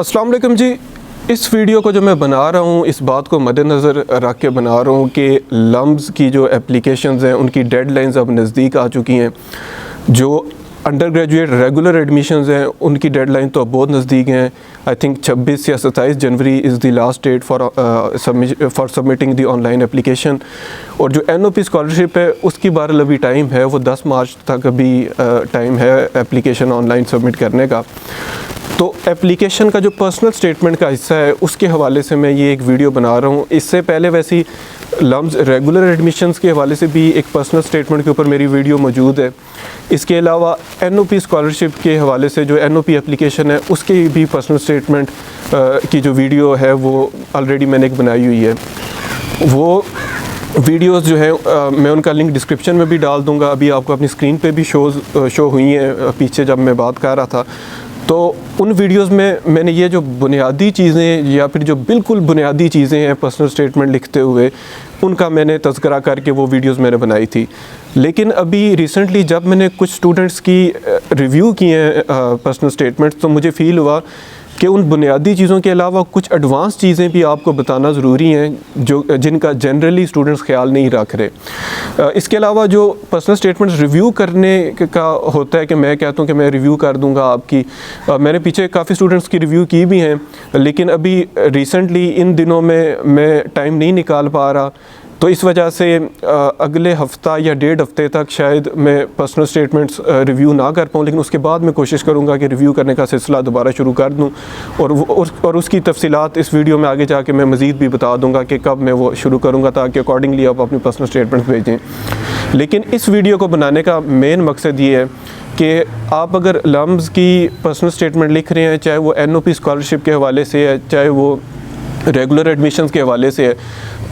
अस्सलाम वालेकुम जी। इस वीडियो को जो मैं बना रहा हूँ इस बात को मद्देनज़र रख के बना रहा हूँ कि लम्स की जो एप्लीकेशंस हैं उनकी डेडलाइंस अब नज़दीक आ चुकी हैं। जो अंडर ग्रेजुएट रेगुलर एडमिशन्स हैं उनकी डेडलाइन तो अब बहुत नज़दीक हैं। आई थिंक 26 या 27 January is the last date for submitting the online application. और जो NOP स्कॉलरशिप है उसकी बहरहाल अभी टाइम है, वो 10 मार्च तक अभी टाइम है एप्लीकेशन ऑनलाइन सबमिट करने का। तो एप्लीकेशन का जो पर्सनल स्टेटमेंट का हिस्सा है उसके हवाले से मैं ये एक वीडियो बना रहा हूँ। इससे पहले वैसी लम्स रेगुलर एडमिशन्स के हवाले से भी एक पर्सनल स्टेटमेंट के ऊपर मेरी वीडियो मौजूद है। इसके अलावा NOP स्कॉलरशिप के हवाले से जो NOP एप्लीकेशन है उसके भी पर्सनल स्टेटमेंट की जो वीडियो है वो ऑलरेडी मैंने एक बनाई हुई है। वो वीडियोस जो है मैं उनका लिंक डिस्क्रिप्शन में भी डाल दूँगा। अभी आपको अपनी स्क्रीन पे भी शो हुई हैं पीछे जब मैं बात कर रहा था। तो उन वीडियोस में मैंने ये जो बुनियादी चीज़ें या फिर जो बिल्कुल बुनियादी चीज़ें हैं पर्सनल स्टेटमेंट लिखते हुए उनका मैंने तज़किरा करके वो वीडियोस मैंने बनाई थी। लेकिन अभी रिसेंटली जब मैंने कुछ स्टूडेंट्स की रिव्यू किए हैं पर्सनल स्टेटमेंट्स तो मुझे फ़ील हुआ कि उन बुनियादी चीज़ों के अलावा कुछ एडवांस चीज़ें भी आपको बताना ज़रूरी हैं जिनका जनरली स्टूडेंट्स ख्याल नहीं रख रहे। इसके अलावा जो पर्सनल स्टेटमेंट्स रिव्यू करने का होता है कि मैं कहता हूँ कि मैं रिव्यू कर दूँगा आपकी, मैंने पीछे काफ़ी स्टूडेंट्स की रिव्यू की भी हैं, लेकिन अभी रिसेंटली इन दिनों में मैं टाइम नहीं निकाल पा रहा। तो इस वजह से अगले हफ़्ता या 1.5 हफ़्ते तक शायद मैं पर्सनल स्टेटमेंट्स रिव्यू ना कर पाऊँ, लेकिन उसके बाद मैं कोशिश करूँगा कि रिव्यू करने का सिलसिला दोबारा शुरू कर दूँ। और उसकी तफसीलात इस वीडियो में आगे जाके मैं मज़ीद भी बता दूँगा कि कब मैं वो शुरू करूँगा, ताकि अकॉर्डिंगली आप अपनी पर्सनल स्टेटमेंट्स भेजें। लेकिन इस वीडियो को बनाने का मेन मकसद ये है कि आप अगर लम्स की पर्सनल स्टेटमेंट लिख रहे हैं, चाहे वो NOP स्कॉलरशिप के हवाले से है, चाहे वो रेगुलर एडमिशन्स के हवाले से है,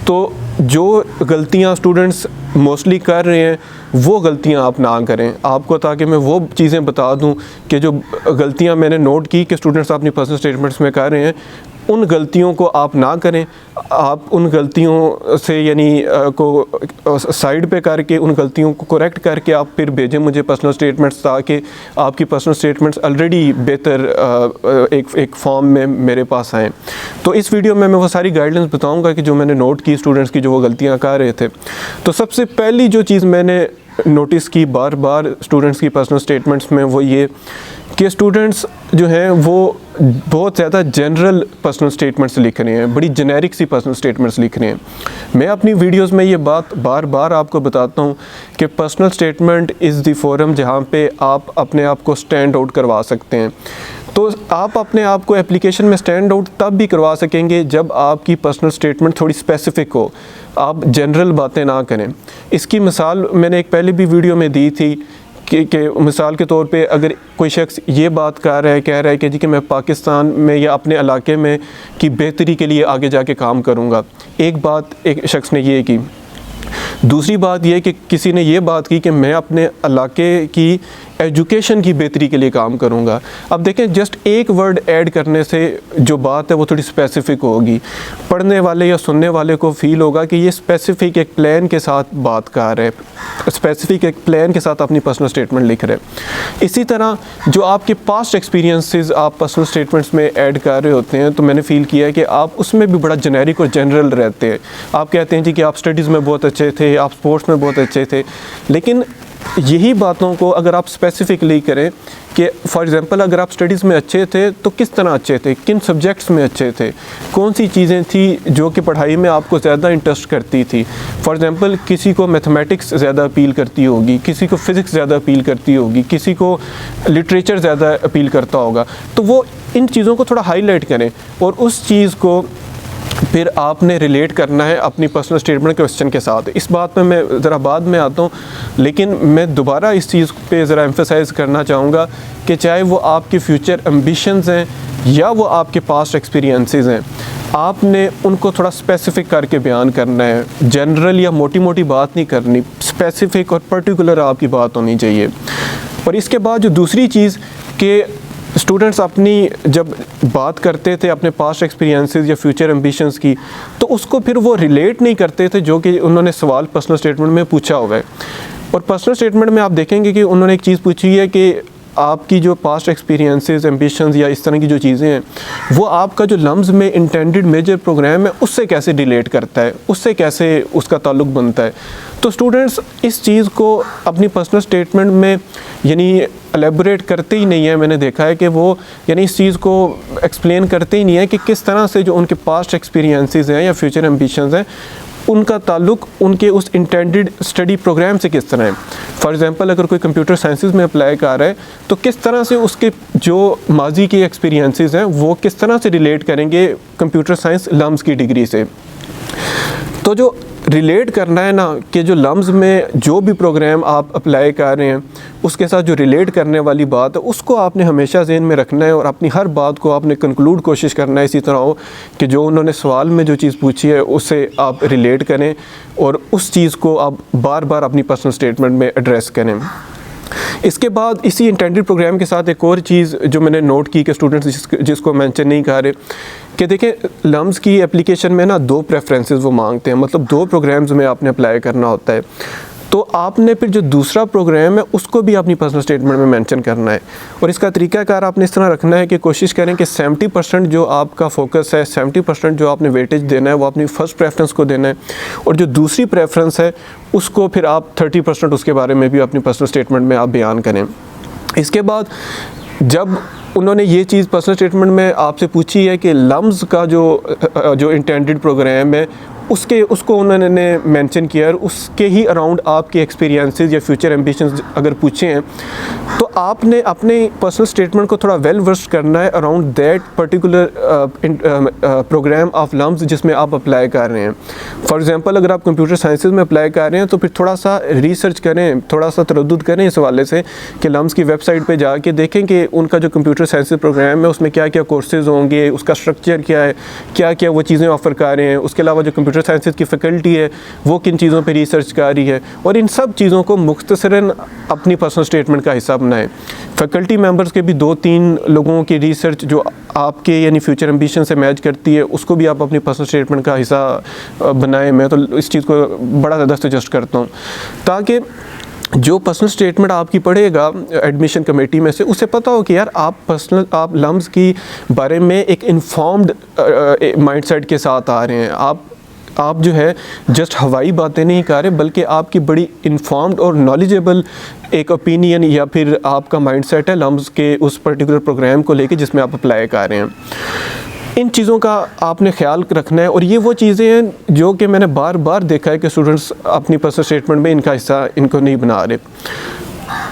तो जो गलतियां स्टूडेंट्स मोस्टली कर रहे हैं वो गलतियां आप ना करें। आपको ताकि मैं वो चीज़ें बता दूं कि जो गलतियां मैंने नोट की कि स्टूडेंट्स अपनी पर्सनल स्टेटमेंट्स में कर रहे हैं, उन गलतियों को आप ना करें। आप उन गलतियों से यानी को साइड पे करके उन गलतियों को करेक्ट करके आप फिर भेजें मुझे पर्सनल स्टेटमेंट्स, ताकि आपकी पर्सनल स्टेटमेंट्स ऑलरेडी बेहतर एक फॉर्म में मेरे पास आएँ। तो इस वीडियो में मैं वो सारी गाइडलाइंस बताऊंगा कि जो मैंने नोट की स्टूडेंट्स की जो वो गलतियां कर रहे थे। तो सबसे पहली जो चीज़ मैंने नोटिस की बार बार स्टूडेंट्स की पर्सनल स्टेटमेंट्स में वो ये कि स्टूडेंट्स जो हैं वो बहुत ज़्यादा जनरल पर्सनल स्टेटमेंट्स लिख रहे हैं, बड़ी जेनेरिक सी पर्सनल स्टेटमेंट्स लिख रहे हैं। मैं अपनी वीडियोस में ये बात बार बार आपको बताता हूँ कि personal statement is the forum जहाँ पे आप अपने आप को स्टैंड आउट करवा सकते हैं। तो आप अपने आप को एप्लीकेशन में स्टैंड आउट तब भी करवा सकेंगे जब आपकी पर्सनल स्टेटमेंट थोड़ी स्पेसिफ़िक हो, आप जनरल बातें ना करें। इसकी मिसाल मैंने एक पहले भी वीडियो में दी थी कि मिसाल के तौर पे अगर कोई शख्स ये बात कह रहा है कि जी कि मैं पाकिस्तान में या अपने इलाके में की बेहतरी के लिए आगे जाके काम करूँगा, एक बात एक शख्स ने ये की। दूसरी बात यह कि किसी ने ये बात की कि मैं अपने इलाके की एजुकेशन की बेहतरी के लिए काम करूँगा। अब देखें, जस्ट एक वर्ड ऐड करने से जो बात है वो थोड़ी स्पेसिफ़िक होगी। पढ़ने वाले या सुनने वाले को फ़ील होगा कि ये स्पेसिफ़िक एक प्लान के साथ बात कर रहे हैं, स्पेसिफ़िक एक प्लान के साथ अपनी पर्सनल स्टेटमेंट लिख रहे हैं। इसी तरह जो आपके पास्ट एक्सपीरियंसेस आप पर्सनल स्टेटमेंट्स में ऐड कर रहे होते हैं, तो मैंने फ़ील किया है कि आप उसमें भी बड़ा जेनेरिक और जनरल रहते हैं। आप कहते हैं जी कि आप स्टडीज़ में बहुत अच्छे थे, आप स्पोर्ट्स में बहुत अच्छे थे, लेकिन यही बातों को अगर आप स्पेसिफिकली करें कि फॉर एग्ज़ाम्पल अगर आप स्टडीज़ में अच्छे थे तो किस तरह अच्छे थे, किन सब्जेक्ट्स में अच्छे थे, कौन सी चीज़ें थी जो कि पढ़ाई में आपको ज़्यादा इंटरेस्ट करती थी। फॉर एग्ज़ाम्पल किसी को मैथमेटिक्स ज़्यादा अपील करती होगी, किसी को फ़िज़िक्स ज़्यादा अपील करती होगी, किसी को लिटरेचर ज़्यादा अपील करता होगा। तो वो इन चीज़ों को थोड़ा हाईलाइट करें और उस चीज़ को फिर आपने रिलेट करना है अपनी पर्सनल स्टेटमेंट क्वेश्चन के साथ। इस बात में मैं ज़रा बाद में आता हूँ, लेकिन मैं दोबारा इस चीज़ पे ज़रा एम्फेसाइज़ करना चाहूँगा कि चाहे वो आपके फ्यूचर एम्बिशंस हैं या वो आपके पास्ट एक्सपीरियंसेस हैं, आपने उनको थोड़ा स्पेसिफ़िक करके बयान करना है। जनरल या मोटी मोटी बात नहीं करनी, स्पेसिफ़िक और पर्टिकुलर आपकी बात होनी चाहिए। और इसके बाद जो दूसरी चीज़ कि स्टूडेंट्स अपनी जब बात करते थे अपने पास्ट एक्सपीरियंसेस या फ्यूचर एम्बिशंस की, तो उसको फिर वो रिलेट नहीं करते थे जो कि उन्होंने सवाल पर्सनल स्टेटमेंट में पूछा हुआ है। और पर्सनल स्टेटमेंट में आप देखेंगे कि उन्होंने एक चीज़ पूछी है कि आपकी जो पास्ट एक्सपीरियंसेस, एम्बिशंस या इस तरह की जो चीज़ें हैं, वो आपका जो लम्स में इंटेंडेड मेजर प्रोग्राम है उससे कैसे रिलेट करता है, उससे कैसे उसका ताल्लुक बनता है। तो स्टूडेंट्स इस चीज़ को अपनी पर्सनल स्टेटमेंट में यानी एलेबोरेट करते ही नहीं है। मैंने देखा है कि वो यानी इस चीज़ को एक्सप्लेन करते ही नहीं है कि किस तरह से जो उनके पास्ट एक्सपीरियंसेस हैं या फ्यूचर एम्बिशंस हैं उनका ताल्लुक उनके उस इंटेंडेड स्टडी प्रोग्राम से किस तरह है। फॉर एग्जांपल अगर कोई कंप्यूटर साइंसेस में अप्लाई कर रहा है तो किस तरह से उसके जो माजी के एक्सपीरियंसेस हैं वो किस तरह से रिलेट करेंगे कंप्यूटर साइंस लम्स की डिग्री से। तो जो रिलेट करना है ना कि जो लम्स में जो भी प्रोग्राम आप अप्लाई कर रहे हैं उसके साथ जो रिलेट करने वाली बात है उसको आपने हमेशा ज़हन में रखना है और अपनी हर बात को आपने कंक्लूड कोशिश करना है इसी तरह हो कि जो उन्होंने सवाल में जो चीज़ पूछी है उससे आप रिलेट करें और उस चीज़ को आप बार बार अपनी पर्सनल स्टेटमेंट में एड्रेस करें। इसके बाद इसी इंटेंडेड प्रोग्राम के साथ एक और चीज़ जो मैंने नोट की कि स्टूडेंट्स जिसको मेंशन नहीं कर रहे कि देखें लम्स की एप्लीकेशन में ना 2 प्रेफरेंसेस वो मांगते हैं, मतलब 2 प्रोग्राम्स में आपने अप्लाई करना होता है। तो आपने फिर जो दूसरा प्रोग्राम है उसको भी अपनी पर्सनल स्टेटमेंट में मेंशन करना है और इसका तरीकाकार आपने इस तरह रखना है कि कोशिश करें कि 70% जो आपका फोकस है, 70% जो आपने वेटेज देना है वो अपनी फ़र्स्ट प्रेफरेंस को देना है और जो दूसरी प्रेफरेंस है उसको फिर आप 30% उसके बारे में भी अपनी पर्सनल स्टेटमेंट में आप बयान करें। इसके बाद जब उन्होंने ये चीज़ पर्सनल स्टेटमेंट में आपसे पूछी है कि लम्स का जो इंटेंडेड प्रोग्राम है उसको उन्होंने मेंशन किया और उसके ही अराउंड आपके एक्सपीरियंसेस या फ्यूचर एम्बिशंस अगर पूछे हैं तो आपने अपने पर्सनल स्टेटमेंट को थोड़ा वेल वर्स्ड करना है around that particular programme of LUMS जिसमें आप अप्लाई कर रहे हैं। फॉर एग्जांपल अगर आप कंप्यूटर साइंसेज में अप्लाई कर रहे हैं तो फिर थोड़ा सा रिसर्च करें, थोड़ा सा तरद्दुद करें इस हवाले से कि लम्स की वेबसाइट पे जाके देखें कि उनका जो कंप्यूटर साइंसेज प्रोग्राम है उसमें क्या क्या कोर्सेज़ होंगे, उसका स्ट्रक्चर क्या है, क्या क्या वो चीज़ें ऑफ़र कर रहे हैं। उसके अलावा जो कंप्यूटर साइंसेज की फ़ैकल्टी है वो किन चीज़ों पे रिसर्च कर रही है और इन सब चीज़ों को मुख्तसरन अपनी पर्सनल स्टेटमेंट का हिस्सा बनाएं। फैकल्टी मेंबर्स के भी 2-3 लोगों की रिसर्च जो आपके यानी फ्यूचर एम्बिशन से मैच करती है उसको भी आप अपनी पर्सनल स्टेटमेंट का हिस्सा बनाएं। मैं तो इस चीज़ को बड़ा ज़्यादा सजेस्ट करता हूँ ताकि जो पर्सनल स्टेटमेंट आपकी पढ़ेगा एडमिशन कमेटी में से उसे पता हो कि यार आप लम्स की बारे में एक इन्फॉर्म्ड माइंडसेट के साथ आ रहे हैं। आप जो है जस्ट हवाई बातें नहीं कर रहे बल्कि आपकी बड़ी इन्फॉर्म्ड और नॉलेजेबल एक ओपिनियन या फिर आपका माइंडसेट है लम्स के उस पर्टिकुलर प्रोग्राम को लेके जिसमें आप अप्लाई कर रहे हैं। इन चीज़ों का आपने ख्याल रखना है और ये वो चीज़ें हैं जो कि मैंने बार बार देखा है कि स्टूडेंट्स अपनी पर्सनल स्टेटमेंट में इनका हिस्सा इनको नहीं बना रहे।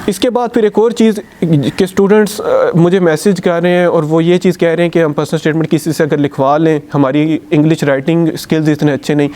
इसके बाद फिर एक और चीज़ कि स्टूडेंट्स मुझे मैसेज कर रहे हैं और वो ये चीज़ कह रहे हैं कि हम पर्सनल स्टेटमेंट किसी से अगर लिखवा लें, हमारी इंग्लिश राइटिंग स्किल्स इतने अच्छे नहीं।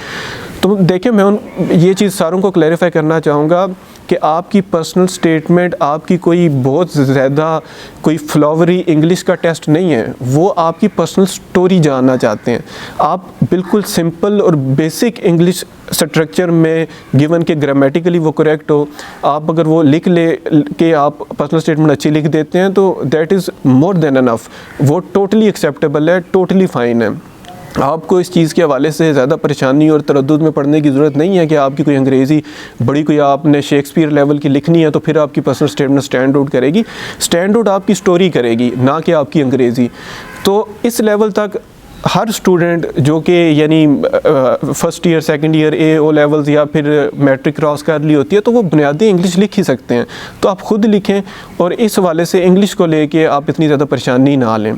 तो देखिए मैं ये चीज़ सारों को क्लैरिफाई करना चाहूँगा कि आपकी पर्सनल स्टेटमेंट आपकी कोई बहुत ज़्यादा कोई फ्लावरी इंग्लिश का टेस्ट नहीं है, वो आपकी पर्सनल स्टोरी जानना चाहते हैं। आप बिल्कुल सिंपल और बेसिक इंग्लिश स्ट्रक्चर में गिवन के ग्रामेटिकली वो करेक्ट हो, आप अगर वो लिख ले के आप पर्सनल स्टेटमेंट अच्छी लिख देते हैं तो that is more than enough. वो टोटली एक्सेप्टेबल है, टोटली फ़ाइन है। आपको इस चीज़ के हवाले से ज़्यादा परेशानी और तरद्दुद में पढ़ने की ज़रूरत नहीं है कि आपकी कोई अंग्रेज़ी बड़ी कोई आपने शेक्सपियर लेवल की लिखनी है तो फिर आपकी पर्सनल स्टेटमेंट स्टैंड आउट करेगी। स्टैंड आउट आपकी स्टोरी करेगी, ना कि आपकी अंग्रेज़ी। तो इस लेवल तक हर स्टूडेंट जो कि यानी first year, second year, O levels या फिर मैट्रिक क्रॉस कर ली होती है तो वो बुनियादी इंग्लिश लिख ही सकते हैं। तो आप ख़ुद लिखें और इस हवाले से इंग्लिश को लेके आप इतनी ज़्यादा परेशानी ना लें।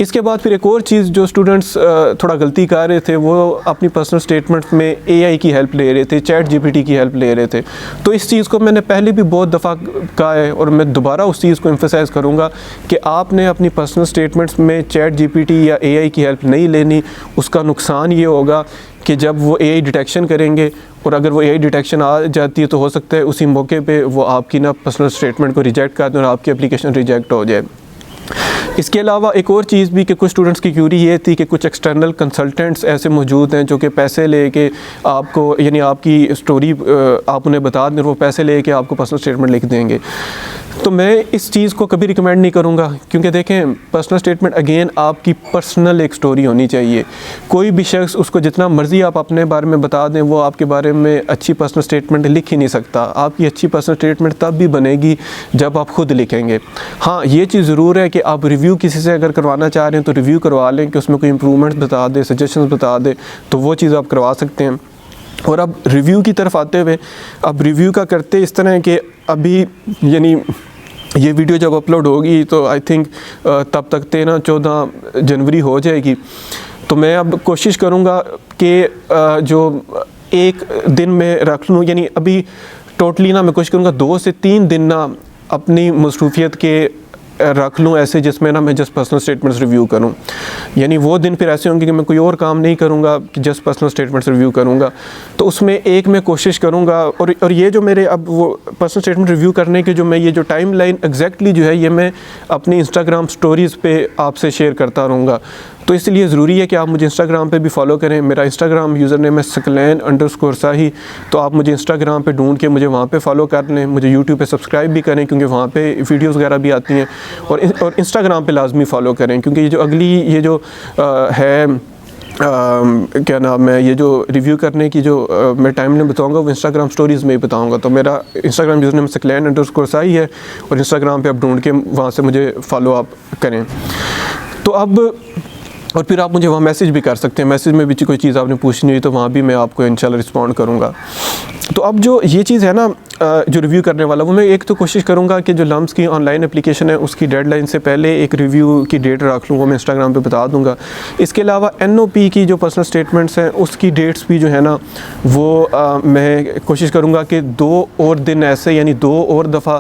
इसके बाद फिर एक और चीज़ जो स्टूडेंट्स थोड़ा गलती कर रहे थे वो अपनी पर्सनल स्टेटमेंट्स में AI की हेल्प ले रहे थे, चैट GPT की हेल्प ले रहे थे। तो इस चीज़ को मैंने पहले भी बहुत दफ़ा कहा है और मैं दोबारा उस चीज़ को एम्फसाइज़ करूँगा कि आपने अपनी पर्सनल स्टेटमेंट्स में चैट GPT या AI की हेल्प नहीं लेनी। उसका नुकसान ये होगा कि जब वो AI डिटेक्शन करेंगे और अगर वो AI डिटेक्शन आ जाती है तो हो सकता है उसी मौके पे वो आपकी ना पर्सनल स्टेटमेंट को रिजेक्ट कर दें और आपकी एप्लीकेशन रिजेक्ट हो जाए। इसके अलावा एक और चीज़ भी कि कुछ स्टूडेंट्स की क्यूरी ये थी कि कुछ एक्सटर्नल कंसल्टेंट्स ऐसे मौजूद हैं जो कि पैसे लेके आपको यानी आपकी स्टोरी आप उन्हें बता दें और वो पैसे लेके आपको पर्सनल स्टेटमेंट लिख देंगे। तो मैं इस चीज़ को कभी रिकमेंड नहीं करूँगा, क्योंकि देखें पर्सनल स्टेटमेंट अगेन आपकी पर्सनल एक स्टोरी होनी चाहिए। कोई भी शख्स उसको जितना मर्ज़ी आप अपने बारे में बता दें, वो आपके बारे में अच्छी पर्सनल स्टेटमेंट लिख ही नहीं सकता। आपकी अच्छी पर्सनल स्टेटमेंट तब भी बनेगी जब आप खुद लिखेंगे। हाँ, ये चीज़ ज़रूर है कि आप रिव्यू किसी से अगर करवाना चाह रहे हैं तो रिव्यू करवा लें कि उसमें कोई इंप्रूवमेंट्स बता दे, सजेशंस बता दे, तो वो चीज़ आप करवा सकते हैं। और अब रिव्यू की तरफ आते हुए, अब रिव्यू का करते इस तरह कि अभी यानी ये वीडियो जब अपलोड होगी तो आई थिंक तब तक 13-14 जनवरी हो जाएगी। तो मैं अब कोशिश करूँगा कि जो एक दिन में रख लूँ, यानी अभी टोटली ना मैं कोशिश करूँगा 2 से 3 दिन ना अपनी मसरूफियत के रख लूँ ऐसे, जिसमें ना मैं जस्ट पर्सनल स्टेटमेंट्स रिव्यू करूँ। यानी वो दिन फिर ऐसे होंगे कि मैं कोई और काम नहीं करूँगा, कि जस्ट पर्सनल स्टेटमेंट्स रिव्यू करूँगा। तो उसमें एक मैं कोशिश करूँगा, और ये जो मेरे अब वो पर्सनल स्टेटमेंट रिव्यू करने के जो मैं ये जो टाइम लाइन एग्जैक्टली जो है, ये मैं अपनी इंस्टाग्राम स्टोरीज़ पे आपसे शेयर करता रहूँगा। तो इसलिए ज़रूरी है कि आप मुझे इंस्टाग्राम पे भी फॉलो करें। मेरा इंस्टाग्राम यूज़र नेम है सकलैन_साही। तो आप मुझे इंस्टाग्राम पे ढूंढ के मुझे वहाँ पे फॉलो कर लें। मुझे यूट्यूब पे सब्सक्राइब भी करें, क्योंकि वहाँ पे वीडियोस वगैरह भी आती हैं। और इंस्टाग्राम पे लाजमी फ़ॉलो करें, क्योंकि ये जो अगली ये जो क्या नाम है, ये जो रिव्यू करने की जो मैं टाइम नहीं बताऊँगा, वो इंस्टाग्राम स्टोरीज़ में ही बताऊँगा। तो मेरा इंस्टाग्राम यूज़र नेम सकलैन_साही है, और इंस्टाग्राम पे आप ढूंढ के वहाँ से मुझे फॉलो आप करें। तो अब और फिर आप मुझे वहाँ मैसेज भी कर सकते हैं। मैसेज में भी कोई चीज़ आपने पूछनी हुई तो वहाँ भी मैं आपको इंशाल्लाह रिस्पॉन्ड करूँगा। तो अब जो ये चीज़ है ना, जो रिव्यू करने वाला, वो मैं एक तो कोशिश करूँगा कि जो लम्स की ऑनलाइन एप्लीकेशन है उसकी डेडलाइन से पहले एक रिव्यू की डेट रख लूँ, वो मैं इंस्टाग्राम पे बता दूँगा। इसके अलावा NOP की जो पर्सनल स्टेटमेंट्स हैं उसकी डेट्स भी जो है ना, वो मैं कोशिश करूँगा कि 2 और दिन ऐसे, यानी 2 और दफ़ा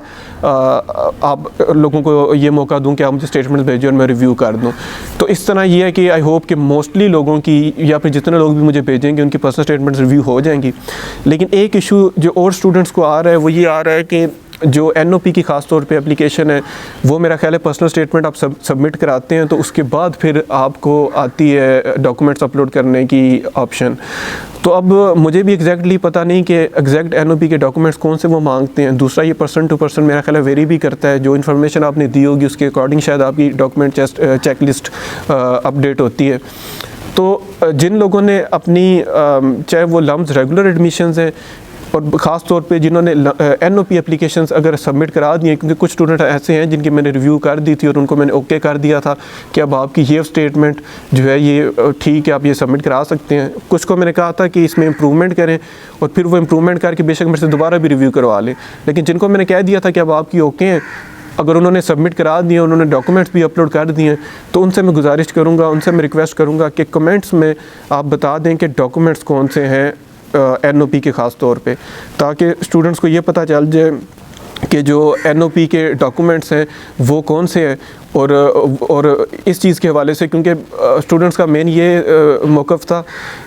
आप लोगों को ये मौका दूँ कि आप मुझे स्टेटमेंट्स भेजें और मैं रिव्यू कर दूँ। तो इस तरह ये है कि आई होप कि मोस्टली लोगों की, या फिर जितने लोग भी मुझे भेजेंगे, उनकी पर्सनल स्टेटमेंट्स रिव्यू हो जाएंगी। लेकिन एक इशू जो और स्टूडेंट्स को आ रहा है वो ये आ रहा है कि जो NOP की ख़ास तौर पे एप्लीकेशन है, वो मेरा ख्याल है पर्सनल स्टेटमेंट आप सबमिट कराते हैं तो उसके बाद फिर आपको आती है डॉक्यूमेंट्स अपलोड करने की ऑप्शन। तो अब मुझे भी एग्जैक्टली पता नहीं कि एग्जैक्ट NOP के डॉक्यूमेंट्स कौन से वो मांगते हैं। दूसरा, ये पर्सन टू पर्सन मेरा ख्याल है वेरी भी करता है। जो इन्फॉर्मेशन आपने दी होगी उसके अकॉर्डिंग शायद आपकी डॉक्यूमेंट चेकलिस्ट अपडेट होती है। तो जिन लोगों ने अपनी चाहे वो लम्स रेगुलर एडमिशन्स हैं, और ख़ास तौर पे जिन्होंने NOP एप्लीकेशंस अगर सबमिट करा दिए, क्योंकि कुछ स्टूडेंट ऐसे हैं जिनकी मैंने रिव्यू कर दी थी और उनको मैंने ओके कर दिया था कि अब आपकी ये स्टेटमेंट जो है ये ठीक है, आप ये सबमिट करा सकते हैं। कुछ को मैंने कहा था कि इसमें इम्प्रूवमेंट करें, और फिर वो इम्प्रूवमेंट करके बेशक मेरे से दोबारा भी रिव्यू करवा लें। लेकिन जिनको मैंने कह दिया था कि अब आपकी ओके हैं, अगर उन्होंने सबमिट करा दिए, उन्होंने डॉक्यूमेंट्स भी अपलोड कर दिए हैं, तो उनसे मैं गुजारिश करूँगा, उनसे मैं रिक्वेस्ट करूँगा कि कमेंट्स में आप बता दें कि डॉक्यूमेंट्स कौन से हैं NOP के ख़ास तौर पे, ताकि स्टूडेंट्स को ये पता चल जाए कि जो NOP के डॉक्यूमेंट्स हैं वो कौन से हैं। और इस चीज़ के हवाले से, क्योंकि स्टूडेंट्स का मेन ये मौक़िफ़ था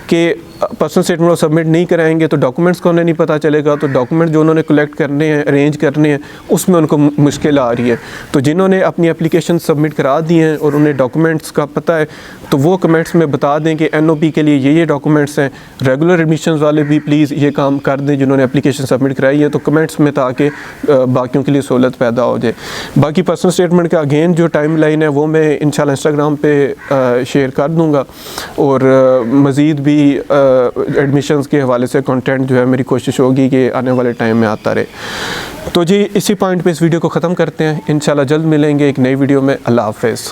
कि पर्सनल स्टेटमेंट वो सबमिट नहीं कराएंगे तो डॉक्यूमेंट्स का उन्हें नहीं पता चलेगा, तो डॉक्यूमेंट जो उन्होंने कलेक्ट करने हैं, अरेंज करने हैं, उसमें उनको मुश्किल आ रही है। तो जिन्होंने अपनी एप्लीकेशन सबमिट करा दी हैं और उन्हें डॉक्यूमेंट्स का पता है, तो वो कमेंट्स में बता दें कि NOP के लिए ये डॉक्यूमेंट्स हैं। रेगुलर एडमिशन्स वाले भी प्लीज़ ये काम कर दें जिन्होंने एप्लीकेशन सबमिट कराई है, तो कमेंट्स में, ताकि बाकियों के लिए सहूलत पैदा हो जाए। बाकी पर्सनल स्टेटमेंट का अगेन जो टाइम लाइन है वो मैं इंशाल्लाह इंस्टाग्राम पे शेयर कर दूँगा, और मज़ीद भी एडमिशन्स के हवाले से कंटेंट जो है मेरी कोशिश होगी कि आने वाले टाइम में आता रहे। तो जी, इसी पॉइंट पे इस वीडियो को ख़त्म करते हैं। इंशाल्लाह जल्द मिलेंगे एक नई वीडियो में। अल्लाह हाफ़िज़।